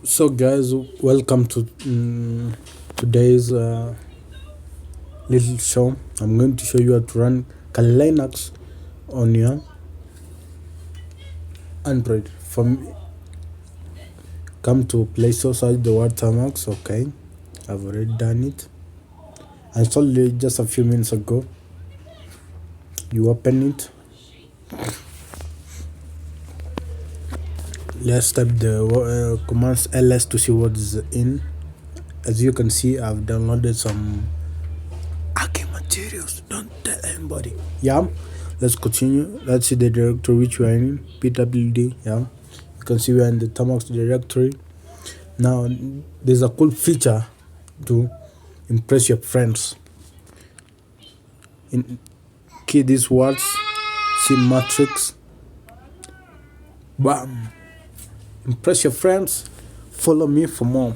So, guys, welcome to today's little show. I'm going to show you how to run Kali Linux on your Android. From come to Play Store, search the word Tamax. Okay, I've already done it. I installed it just a few minutes ago. You open it. Let's type the commands ls to see what is in. As you can see, I've downloaded some hacking materials. Don't tell anybody. Yeah, let's continue. Let's see the directory which we are in, pwd. Yeah, you can see we are in the Tamax directory. Now there's a cool feature to impress your friends. In key these words, see matrix, bam, impress your friends. Follow me for more.